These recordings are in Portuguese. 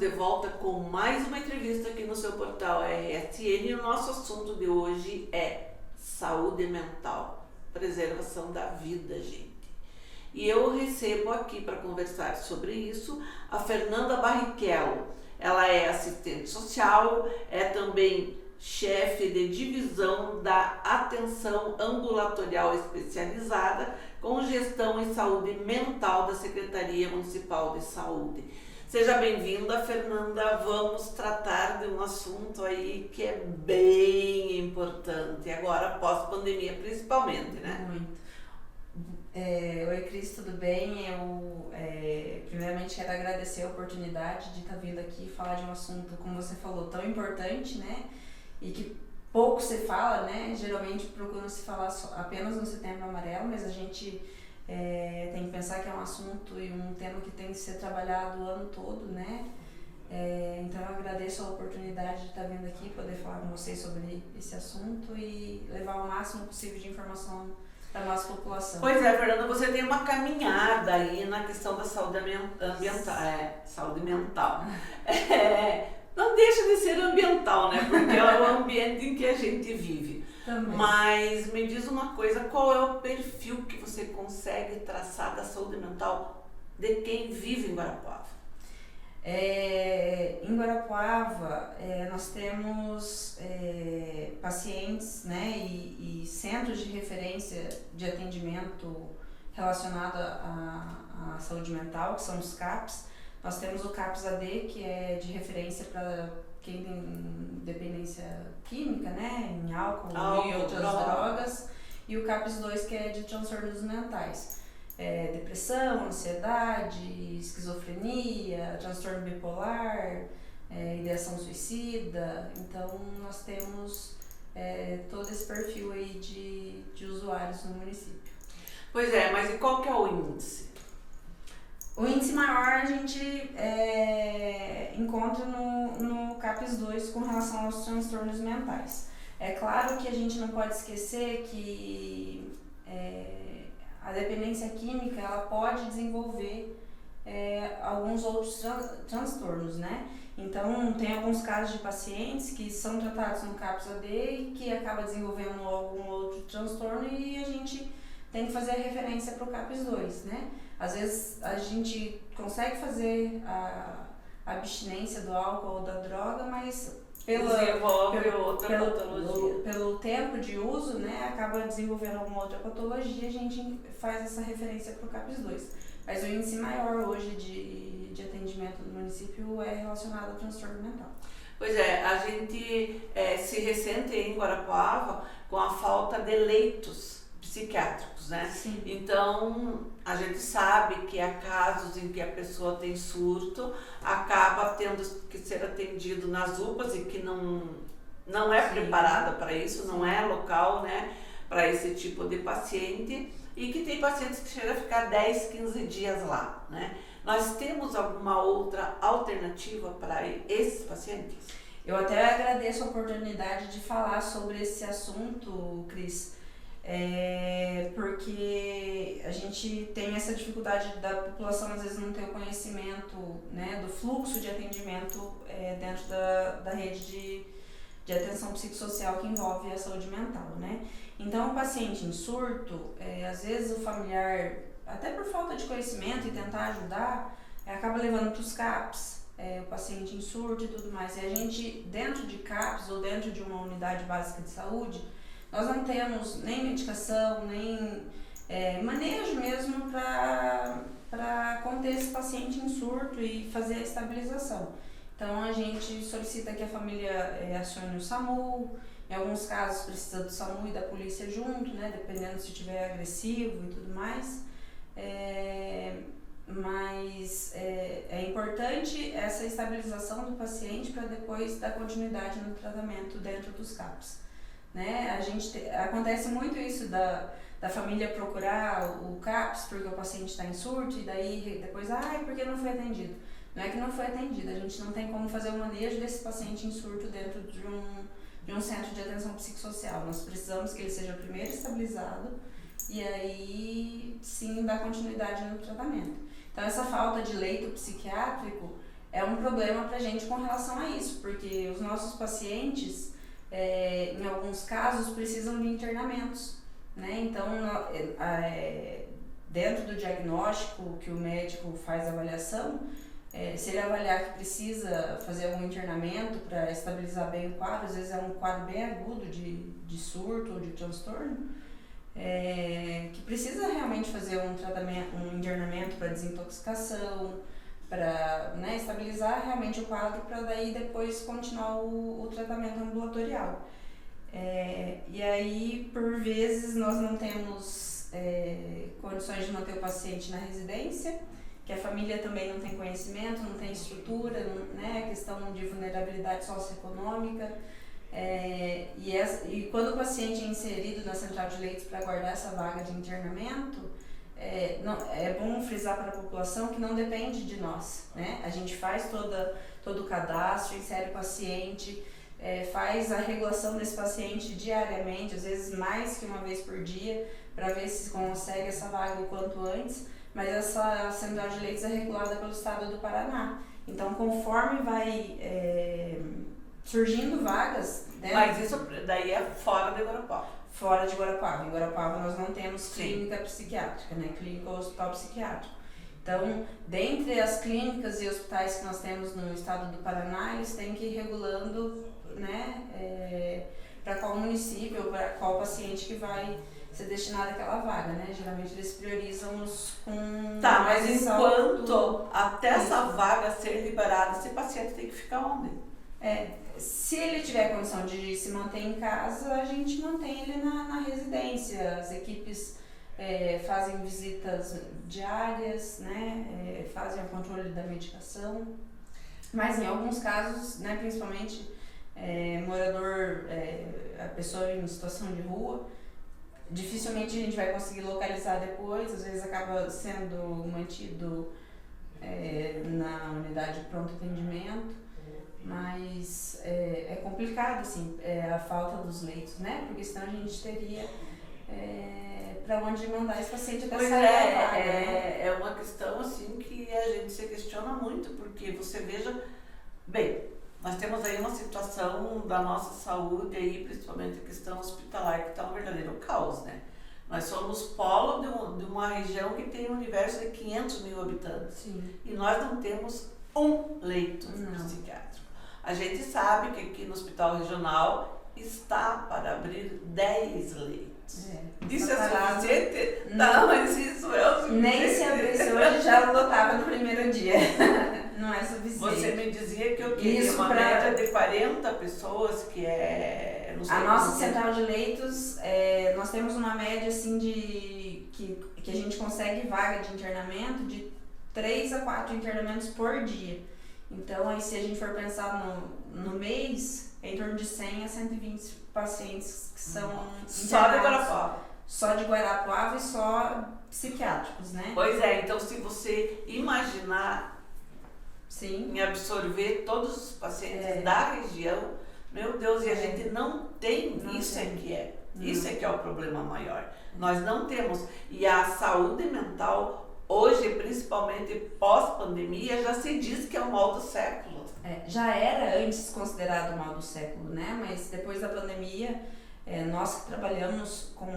de volta com mais uma entrevista aqui no seu portal RSN e o nosso assunto de hoje é saúde mental, preservação da vida, gente. E eu recebo aqui para conversar sobre isso a Fernanda Barrichello. Ela é assistente social, é também chefe de divisão da atenção ambulatorial especializada com gestão em saúde mental da Secretaria Municipal de Saúde. Seja bem-vinda, Fernanda. Vamos tratar de um assunto aí que é bem importante, agora pós-pandemia principalmente, né? Muito. Oi, Cris, tudo bem? Eu primeiramente quero agradecer a oportunidade de estar vindo aqui falar de um assunto, como você falou, tão importante, né? E que pouco se fala, né? Geralmente procura se falar apenas no Setembro Amarelo, mas a gente tem que pensar que é um assunto e um tema que tem que ser trabalhado o ano todo, né? Então eu agradeço a oportunidade de estar vindo aqui, poder falar com vocês sobre esse assunto e levar o máximo possível de informação para a nossa população. Pois é, Fernanda, você tem uma caminhada aí na questão da saúde ambiental, saúde mental. Não deixa de ser ambiental, né? Porque é o ambiente em que a gente vive. Também. Mas me diz uma coisa, qual é o perfil que você consegue traçar da saúde mental de quem vive em Guarapuava? Em Guarapuava, nós temos pacientes, né, e centros de referência de atendimento relacionado à saúde mental, que são os CAPs. Nós temos o CAPS-AD, que é de referência para quem tem dependência química, né, em álcool e outras drogas, e o CAPS-2, que é de transtornos mentais. Depressão, ansiedade, esquizofrenia, transtorno bipolar, ideação suicida. Então nós temos todo esse perfil aí de usuários no município. Pois é, mas e qual que é o índice? O índice maior a gente encontra no CAPS-2 com relação aos transtornos mentais. É claro que a gente não pode esquecer que a dependência química ela pode desenvolver alguns outros transtornos, né? Então, tem alguns casos de pacientes que são tratados no CAPS-AD e que acaba desenvolvendo algum outro transtorno e a gente tem que fazer a referência para o CAPS-2, né? Às vezes a gente consegue fazer a abstinência do álcool ou da droga, mas pelo tempo de uso, né, acaba desenvolvendo alguma outra patologia, a gente faz essa referência para o CAPS-2. Mas o índice maior hoje de atendimento do município é relacionado ao transtorno mental. Pois é, a gente se ressente em Guarapuava com a falta de leitos psiquiátricos, né? Sim. Então, a gente sabe que há casos em que a pessoa tem surto, acaba tendo que ser atendido nas UPAs e que não é preparada para isso, não é local, né, para esse tipo de paciente, e que tem pacientes que chegam a ficar 10, 15 dias lá, né? Nós temos alguma outra alternativa para esses pacientes? Eu até agradeço a oportunidade de falar sobre esse assunto, Cris. Porque a gente tem essa dificuldade da população às vezes não ter o conhecimento, né, do fluxo de atendimento dentro da rede de atenção psicossocial que envolve a saúde mental, né? Então, o paciente em surto, às vezes o familiar, até por falta de conhecimento e tentar ajudar, acaba levando para os CAPs, o paciente em surto e tudo mais. E a gente, dentro de CAPs ou dentro de uma unidade básica de saúde, nós não temos nem medicação, nem manejo mesmo para conter esse paciente em surto e fazer a estabilização. Então a gente solicita que a família acione o SAMU, em alguns casos precisa do SAMU e da polícia junto, né, dependendo se estiver agressivo e tudo mais. Mas é importante essa estabilização do paciente para depois dar continuidade no tratamento dentro dos CAPs. Né? Acontece muito isso da família procurar o CAPS porque o paciente está em surto e daí depois, porque não foi atendido. Não é que não foi atendido, a gente não tem como fazer o manejo desse paciente em surto dentro de um centro de atenção psicossocial. Nós precisamos que ele seja primeiro estabilizado e aí sim dar continuidade no tratamento. Então essa falta de leito psiquiátrico é um problema pra gente com relação a isso, porque os nossos pacientes, em alguns casos, precisam de internamentos, né? Então, dentro do diagnóstico que o médico faz a avaliação, se ele avaliar que precisa fazer algum internamento para estabilizar bem o quadro, às vezes é um quadro bem agudo de surto ou de transtorno, que precisa realmente fazer um internamento para desintoxicação, para, né, estabilizar realmente o quadro, para daí depois continuar o tratamento ambulatorial. E aí, por vezes, nós não temos condições de manter o paciente na residência, que a família também não tem conhecimento, não tem estrutura, né, a questão de vulnerabilidade socioeconômica. E quando o paciente é inserido na central de leitos para guardar essa vaga de internamento, é bom frisar para a população que não depende de nós, né? A gente faz todo o cadastro, insere o paciente, faz a regulação desse paciente diariamente, às vezes mais que uma vez por dia, para ver se consegue essa vaga o quanto antes, mas essa central de leitos é regulada pelo estado do Paraná. Então, conforme vai surgindo vagas... Né? Mas isso daí é fora de Guarapuava. Fora de Guarapuava. Em Guarapuava nós não temos clínica psiquiátrica, né? Clínica ou hospital psiquiátrico. Então, dentre as clínicas e hospitais que nós temos no estado do Paraná, eles têm que ir regulando, né, para qual município ou para qual paciente que vai ser destinado àquela vaga, né? Geralmente eles priorizam os com... Tá, mas enquanto até essa vaga ser liberada, esse paciente tem que ficar onde? Se ele tiver condição de se manter em casa, a gente mantém ele na residência. As equipes fazem visitas diárias, né? Fazem o controle da medicação. Mas em alguns casos, né, principalmente morador, a pessoa em situação de rua, dificilmente a gente vai conseguir localizar depois, às vezes acaba sendo mantido na unidade de pronto atendimento. Mas é complicado, assim, a falta dos leitos, né? Porque senão a gente teria para onde mandar esse paciente até sair da vaga, né? É uma questão, assim, que a gente se questiona muito, porque você veja... Bem, nós temos aí uma situação da nossa saúde, aí, principalmente a questão hospitalar, que está um verdadeiro caos, né? Nós somos polo de uma região que tem um universo de 500 mil habitantes. Sim. E nós não temos um leito psiquiátrico. A gente sabe que aqui no Hospital Regional está para abrir 10 leitos. Isso é suficiente? Não, mas isso é o suficiente. Nem se abrisse hoje já lotava no primeiro dia. Não é suficiente. Você me dizia que eu queria uma média de 40 pessoas, que é... A nossa central de leitos, nós temos uma média assim que a gente consegue vaga de internamento de 3 a 4 internamentos por dia. Então, aí, se a gente for pensar no mês, é em torno de 100 a 120 pacientes que são só de Guarapuava. Só de Guarapuava e só psiquiátricos, né? Pois é, então se você imaginar em absorver todos os pacientes da região, meu Deus, e a gente não tem, isso é que é o problema maior. Nós não temos, e a saúde mental hoje, principalmente pós-pandemia, já se diz que é o mal do século. Já era antes considerado o mal do século, né? Mas depois da pandemia, nós que trabalhamos com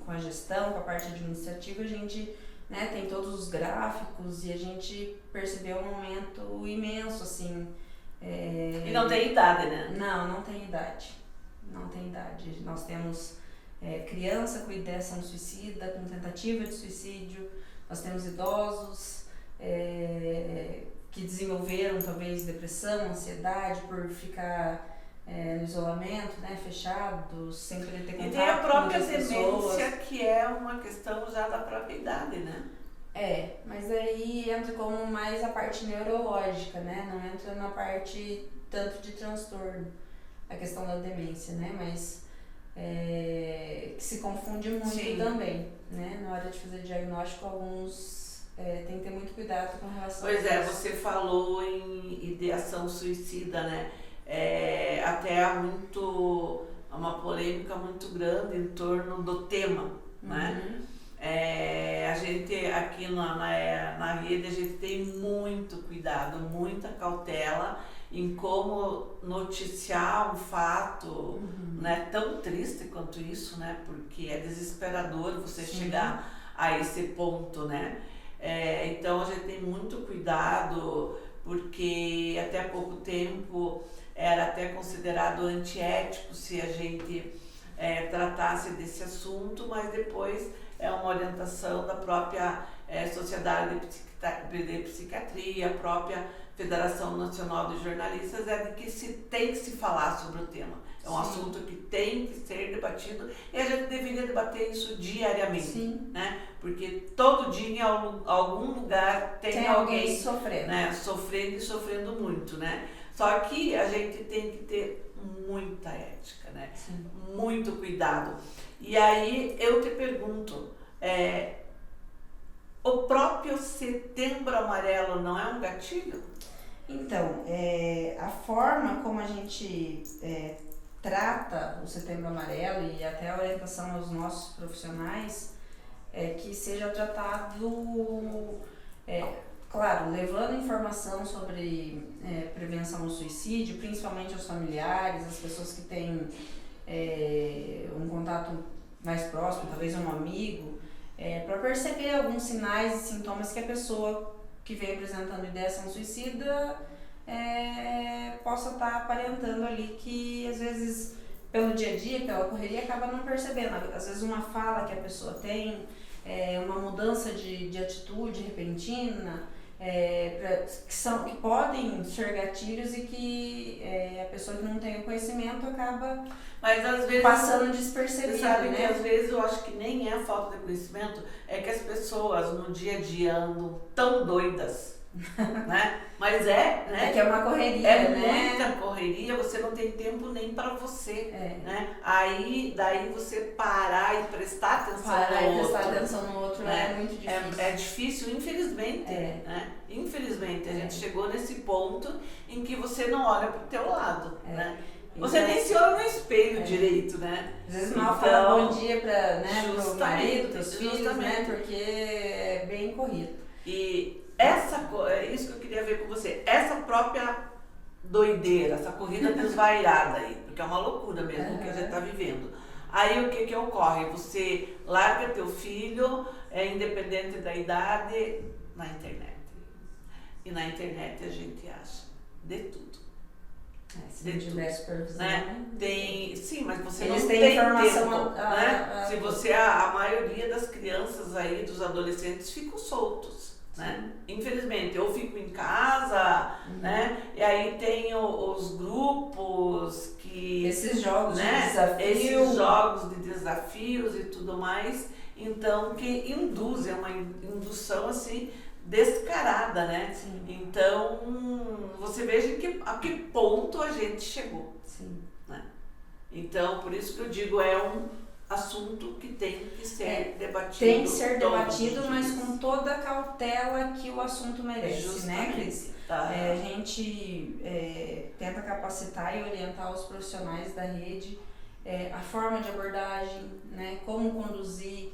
a gestão, com a parte administrativa, a gente, né, tem todos os gráficos e a gente percebeu um aumento imenso, assim. E não tem idade, né? Não tem idade. Não tem idade. Nós temos criança com ideação suicida, com tentativa de suicídio. Nós temos idosos que desenvolveram talvez depressão, ansiedade por ficar no isolamento, né, fechados, sem poder ter contato. E tem a própria demência, que é uma questão já da própria idade, né? Mas aí entra como mais a parte neurológica, né? Não entra na parte tanto de transtorno, a questão da demência, né? Mas que se confunde muito também, né? Na hora de fazer diagnóstico, alguns tem que ter muito cuidado com relação a isso. Pois você falou em ideação suicida, né? Até há uma polêmica muito grande em torno do tema, né? A gente aqui na rede, a gente tem muito cuidado, muita cautela em como noticiar um fato, né, tão triste quanto isso, né, porque é desesperador você chegar a esse ponto, né. Então a gente tem muito cuidado, porque até pouco tempo era até considerado antiético se a gente tratasse desse assunto, mas depois é uma orientação da própria Sociedade de Psiquiatria, a própria Federação Nacional de Jornalistas, de que tem que se falar sobre o tema. É um assunto que tem que ser debatido e a gente deveria debater isso diariamente, né? Porque todo dia em algum lugar tem alguém sofrendo, né? Sofrendo e sofrendo muito, né? Só que a gente tem que ter muita ética, né? Muito cuidado. E aí eu te pergunto, o próprio Setembro Amarelo não é um gatilho? Então, a forma como a gente trata o Setembro Amarelo e até a orientação aos nossos profissionais é que seja tratado, claro, levando informação sobre prevenção ao suicídio, principalmente aos familiares, as pessoas que têm um contato mais próximo, talvez um amigo, para perceber alguns sinais e sintomas que a pessoa que vem apresentando ideação suicida possa estar aparentando ali, que às vezes pelo dia a dia, pela correria, acaba não percebendo. Às vezes uma fala que a pessoa tem, uma mudança de atitude repentina, que podem ser gatilhos e que a pessoa que não tem o conhecimento acaba mas às vezes passando despercebido, sabe, né? que às vezes eu acho que nem é falta de conhecimento, é que as pessoas no dia a dia andam tão doidas, né? Mas né? É que é uma correria, né? Muita correria, você não tem tempo nem para você, né? Aí, daí você parar e prestar atenção no outro é muito difícil. É difícil, infelizmente, né? Infelizmente, a gente chegou nesse ponto em que você não olha pro teu lado, né? Você nem se olha no espelho direito, né? Às vezes mal fala bom dia pro marido, pros filhos, né? Porque é bem corrido. E isso que eu queria ver com você, essa própria doideira, essa corrida desvairada aí, porque é uma loucura mesmo que a gente está vivendo. Aí o que ocorre? Você larga teu filho, independente da idade, na internet. E na internet a gente acha de tudo. Se não tiver supervisão, né? Sim, mas você eles não têm tem informação, tempo, né? Se você, a maioria das crianças aí, dos adolescentes, ficam soltos, né? Infelizmente, eu fico em casa, né? E aí tem os grupos que... Esses jogos, né? De desafio. Esses jogos de desafios e tudo mais, então, que induzem, é uma indução, assim, descarada, né? Sim. Então, você veja a que ponto a gente chegou. Sim. Né? Então, por isso que eu digo, é um assunto que tem que ser debatido. Tem que ser debatido, mas com toda a cautela que o assunto merece, justamente, né, Cris? A gente tenta capacitar e orientar os profissionais da rede, a forma de abordagem, né, como conduzir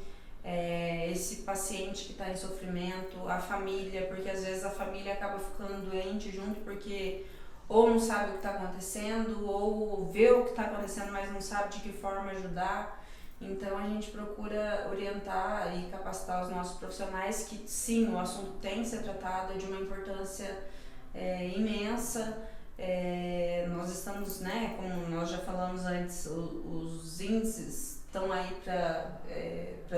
esse paciente que está em sofrimento, a família, porque às vezes a família acaba ficando doente junto porque ou não sabe o que está acontecendo, ou vê o que está acontecendo, mas não sabe de que forma ajudar. Então a gente procura orientar e capacitar os nossos profissionais que sim, o assunto tem que ser tratado, é de uma importância imensa. Nós estamos, né, como nós já falamos antes, os índices estão aí para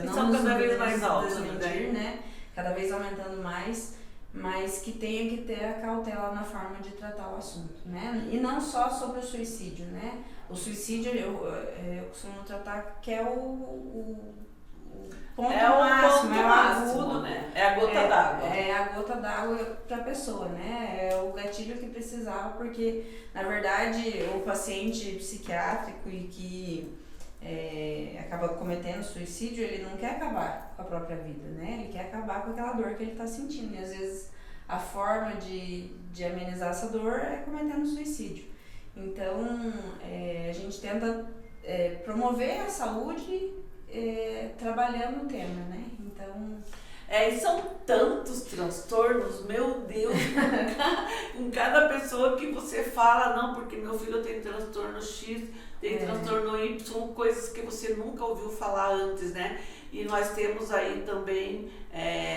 não são cada vez mais altos, né? Cada vez aumentando mais, mas que tenha que ter a cautela na forma de tratar o assunto, né? E não só sobre o suicídio, né? O suicídio eu costumo tratar que é o ponto máximo, é o agudo, né? É a gota d'água. É a gota d'água para a pessoa, né? É o gatilho que precisava, porque na verdade o paciente psiquiátrico e que acaba cometendo suicídio, ele não quer acabar com a própria vida, né? Ele quer acabar com aquela dor que ele está sentindo. E às vezes a forma de amenizar essa dor é cometendo suicídio. Então a gente tenta promover a saúde trabalhando o tema, né? Então E são tantos transtornos, meu Deus, com cada pessoa que você fala, não, porque meu filho tem transtorno X, tem transtorno Y, coisas que você nunca ouviu falar antes, né? E nós temos aí também...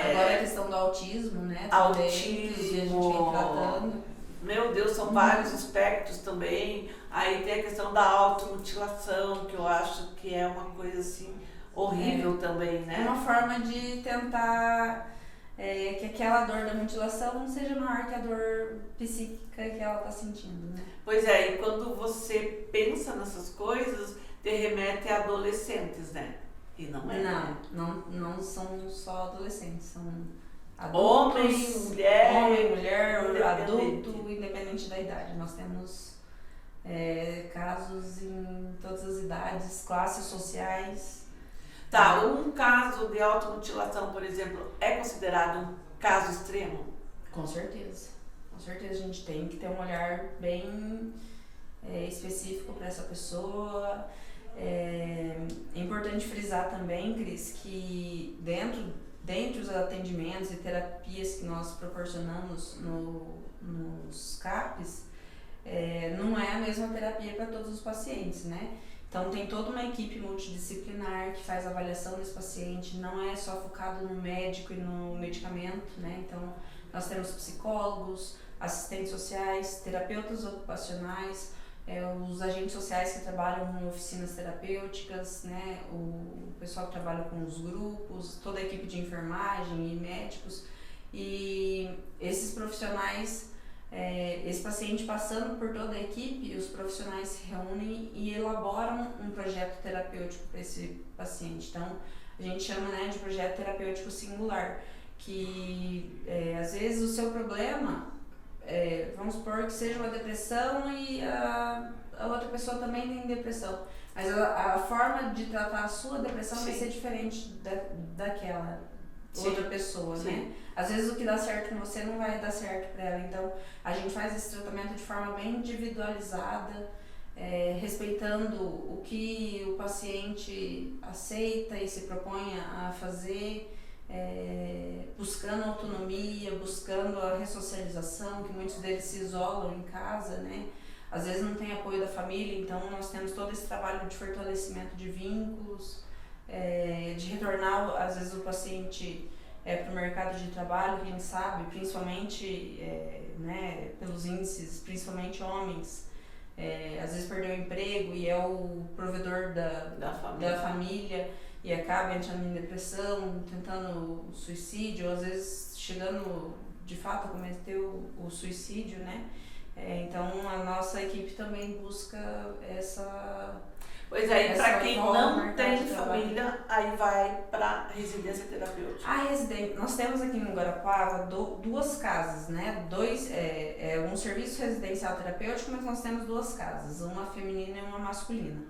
Agora a questão do autismo, né? Autismo. Que a gente vem tratando. Meu Deus, são vários aspectos também. Aí tem a questão da automutilação, que eu acho que é uma coisa assim horrível também, né? É uma forma de tentar que aquela dor da mutilação não seja maior que a dor psíquica que ela está sentindo, né? Pois é, e quando você pensa nessas coisas, te remete a adolescentes, né? E não é. Não são só adolescentes, são adultos, homem, mulher, adulto, independente da idade. Nós temos casos em todas as idades, classes sociais. Tá, um caso de automutilação, por exemplo, é considerado um caso extremo? Com certeza. Com certeza a gente tem que ter um olhar bem específico para essa pessoa. É importante frisar também, Cris, que dentro dos atendimentos e terapias que nós proporcionamos nos CAPs, não é a mesma terapia para todos os pacientes, né? Então tem toda uma equipe multidisciplinar que faz a avaliação desse paciente, não é só focado no médico e no medicamento, né? Então nós temos psicólogos, assistentes sociais, terapeutas ocupacionais, os agentes sociais que trabalham em oficinas terapêuticas, né? O pessoal que trabalha com os grupos, toda a equipe de enfermagem e médicos. E esses profissionais, esse paciente passando por toda a equipe, os profissionais se reúnem e elaboram um projeto terapêutico para esse paciente. Então, a gente chama, né, de projeto terapêutico singular, que às vezes o seu problema, vamos supor que seja uma depressão e a outra pessoa também tem depressão, mas a forma de tratar a sua depressão vai ser diferente daquela outra pessoa, né? Às vezes o que dá certo com você não vai dar certo para ela, então a gente faz esse tratamento de forma bem individualizada, respeitando o que o paciente aceita e se propõe a fazer, buscando autonomia, buscando a ressocialização, que muitos deles se isolam em casa, né? Às vezes não tem apoio da família, então nós temos todo esse trabalho de fortalecimento de vínculos, de retornar às vezes o paciente para o mercado de trabalho, quem sabe, principalmente né, pelos índices, principalmente homens, às vezes perdeu o emprego e é o provedor da família e acaba entrando em depressão, tentando suicídio, ou às vezes chegando de fato a cometer o suicídio, né? Então a nossa equipe também busca essa... Pois aí, para quem não tem família, aí vai para residência terapêutica. Nós temos aqui no Guarapuava duas casas, né? Um serviço residencial terapêutico, mas nós temos duas casas, uma feminina e uma masculina.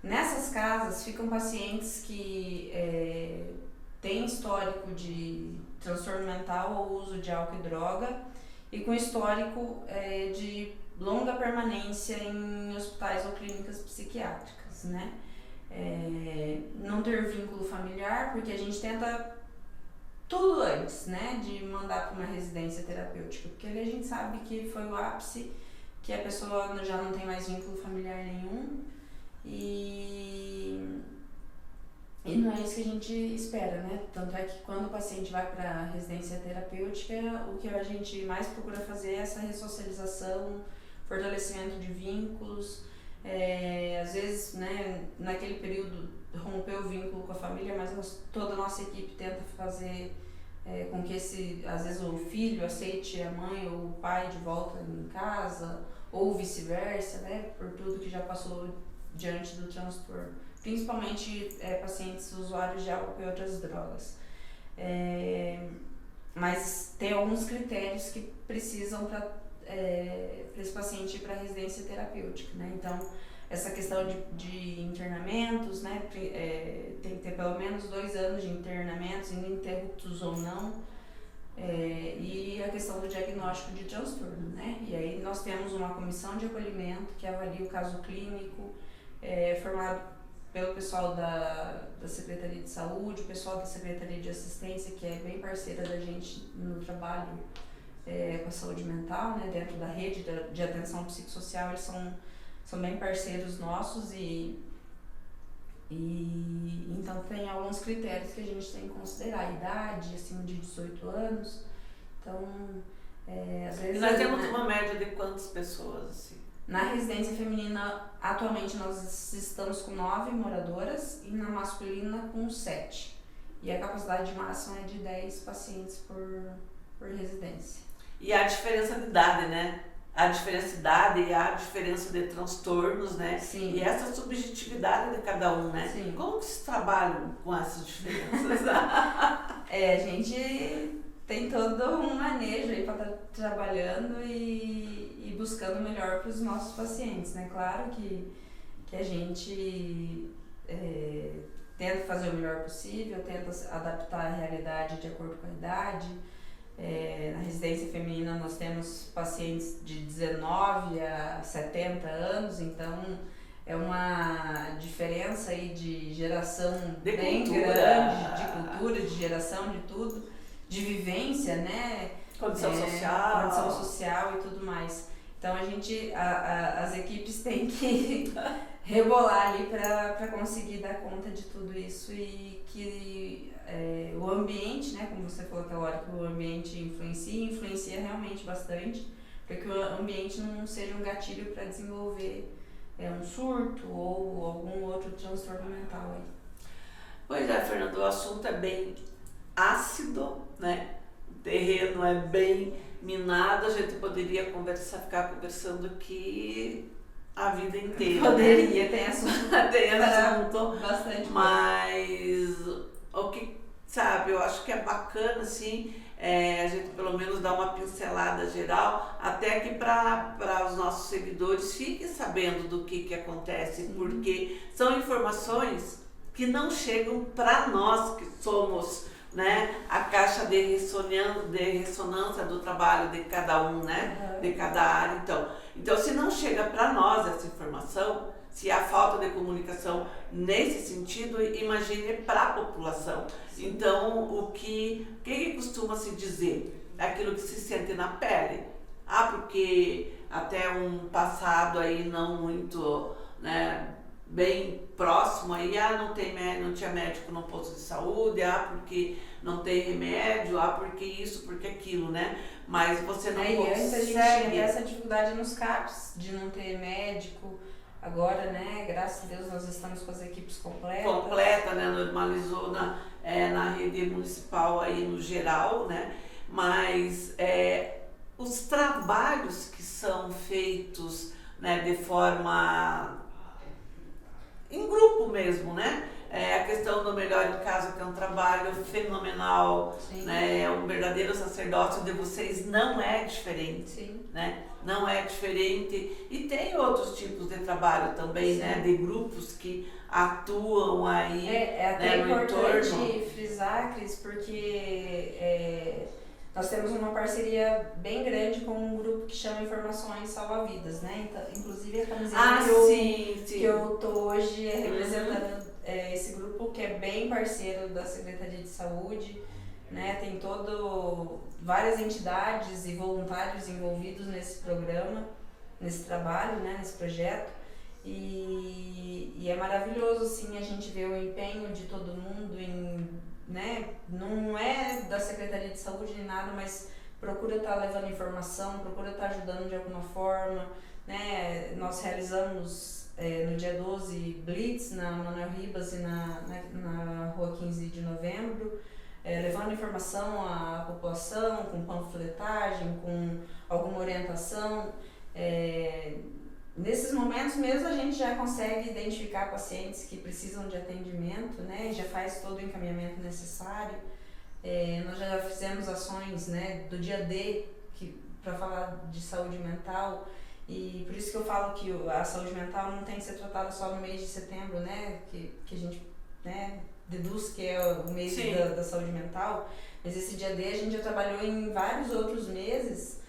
Nessas casas ficam pacientes que têm histórico de transtorno mental ou uso de álcool e droga e com histórico de longa permanência em hospitais ou clínicas psiquiátricas, né? Não ter vínculo familiar, porque a gente tenta tudo antes, né, de mandar para uma residência terapêutica, porque ali a gente sabe que foi o ápice, que a pessoa já não tem mais vínculo familiar nenhum e não é isso que a gente espera, né? Tanto é que quando o paciente vai para a residência terapêutica, o que a gente mais procura fazer é essa ressocialização, fortalecimento de vínculos, às vezes, né, naquele período romper o vínculo com a família, mas toda a nossa equipe tenta fazer com que às vezes o filho aceite a mãe ou o pai de volta em casa, ou vice-versa, né, por tudo que já passou diante do transtorno. Principalmente pacientes usuários de álcool e outras drogas. Mas tem alguns critérios que precisam para esse paciente ir para a residência terapêutica, né? Então, essa questão de internamentos, né? Tem que ter pelo menos 2 anos de internamentos, ininterruptos ou não, e a questão do diagnóstico de transtorno, né? E aí nós temos uma comissão de acolhimento que avalia o caso clínico, formado pelo pessoal da Secretaria de Saúde, o pessoal da Secretaria de Assistência, que é bem parceira da gente no trabalho com a saúde mental, né, dentro da rede de atenção psicossocial. Eles são bem parceiros nossos e então tem alguns critérios que a gente tem que considerar: idade, acima de 18 anos. Então, às vezes... E nós temos uma média de quantas pessoas, assim? Na residência feminina, atualmente nós estamos com 9 moradoras e na masculina com 7. E a capacidade máxima é de 10 pacientes por residência. E a diferença de idade, né? A diferença de idade e a diferença de transtornos, né? Sim. E essa subjetividade de cada um, né? Sim. Como que se trabalham com essas diferenças? A gente tem todo um manejo aí para estar trabalhando e buscando o melhor para os nossos pacientes, né? Claro que a gente tenta fazer o melhor possível, tenta adaptar a realidade de acordo com a idade. Na residência feminina nós temos pacientes de 19 a 70 anos, então é uma diferença aí de geração de bem cultura. Grande, de cultura, de geração, de tudo, de vivência, né? Condição social e tudo mais. Então a gente, as equipes têm que rebolar ali para conseguir dar conta de tudo isso e que o ambiente, né, como você falou aquela hora que o ambiente influencia realmente bastante, para que o ambiente não seja um gatilho para desenvolver um surto ou algum outro transtorno mental aí. Pois é, Fernando, o assunto é bem ácido, né? O terreno é bem minado, a gente poderia ficar conversando aqui a vida inteira. Poderia, né? Tem assunto. Tem assunto Bastante. Mas o que, sabe, eu acho que é bacana, assim, a gente pelo menos dar uma pincelada geral, até que para os nossos seguidores fiquem sabendo do que acontece, porque são informações que não chegam para nós que somos, né, a caixa de ressonância do trabalho de cada um, né, de cada área. Então se não chega para nós essa informação, se há falta de comunicação nesse sentido, imagine para a população. Então, o que costuma se dizer? Aquilo que se sente na pele. Porque até um passado aí não muito, né, bem próximo aí, não tinha médico no posto de saúde, porque não tem remédio, porque isso, porque aquilo, né? Mas você não consegue... Antes a gente tinha essa dificuldade nos CAPs, de não ter médico. Agora, né, graças a Deus nós estamos com as equipes completas. Completa, né, normalizou na rede municipal aí no geral, né? Mas os trabalhos que são feitos, né, de forma... em grupo mesmo, né? A questão do Melhor em Casa, que é um trabalho fenomenal, né? Um verdadeiro sacerdócio de vocês, não é diferente. Sim. Né? Não é diferente. E tem outros tipos de trabalho também, né? De grupos que atuam aí, até no importante entorno. Frisar, Cris, porque nós temos uma parceria bem grande com um grupo que chama Informações Salva-Vidas, né? Então, inclusive a camiseta que eu tô hoje representando esse grupo, que é bem parceiro da Secretaria de Saúde, né? Tem várias entidades e voluntários envolvidos nesse programa, nesse trabalho, né? Nesse projeto. E é maravilhoso, assim, a gente ver o empenho de todo mundo né? Não é da Secretaria de Saúde nem nada, mas procura estar levando informação, procura estar ajudando de alguma forma, né? Nós realizamos no dia 12 Blitz na Manuel Ribas e na Rua 15 de Novembro, levando informação à população, com panfletagem, com alguma orientação. Nesses momentos mesmo a gente já consegue identificar pacientes que precisam de atendimento, né? Já faz todo o encaminhamento necessário. Nós já fizemos ações, né, do dia D para falar de saúde mental, e por isso que eu falo que a saúde mental não tem que ser tratada só no mês de setembro, né? Que a gente, né, deduz que é o mês da saúde mental, mas esse dia D a gente já trabalhou em vários outros meses.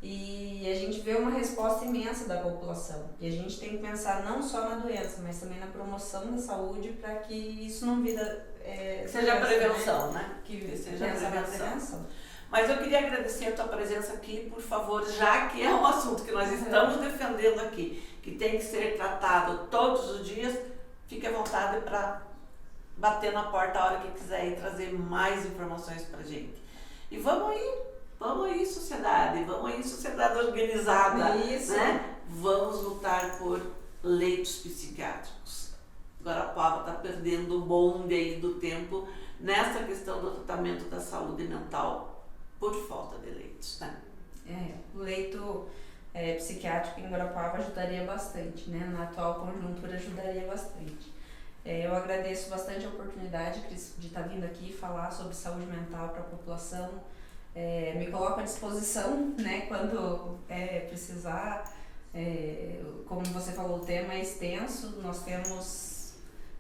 E a gente vê uma resposta imensa da população. E a gente tem que pensar não só na doença, mas também na promoção da saúde para que isso não vira... seja a prevenção, né? Que seja a prevenção. Mas eu queria agradecer a tua presença aqui, por favor, já que é um assunto que nós estamos defendendo aqui, que tem que ser tratado todos os dias, fique à vontade para bater na porta a hora que quiser e trazer mais informações pra gente. E vamos aí, sociedade organizada, Isso. né? Vamos lutar por leitos psiquiátricos. Guarapuava está perdendo o bonde aí do tempo nessa questão do tratamento da saúde mental por falta de leitos, né? O leito psiquiátrico em Guarapuava ajudaria bastante, né? Na atual conjuntura ajudaria bastante. Eu agradeço bastante a oportunidade, Cris, de estar vindo aqui falar sobre saúde mental para a população. Me coloco à disposição, né, quando precisar. Como você falou, o tema é extenso, nós temos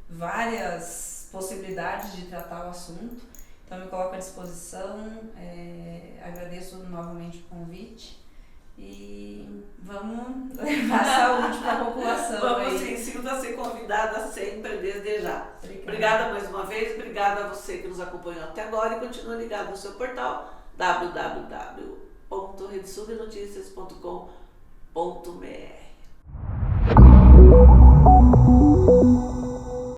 várias possibilidades de tratar o assunto, então me coloco à disposição, agradeço novamente o convite e vamos levar saúde para a população. Vamos sim, sinta-se convidada sempre, desde já. Obrigada mais uma vez, obrigada a você que nos acompanhou até agora e continue ligado no seu portal www.redesubnoticias.com.br.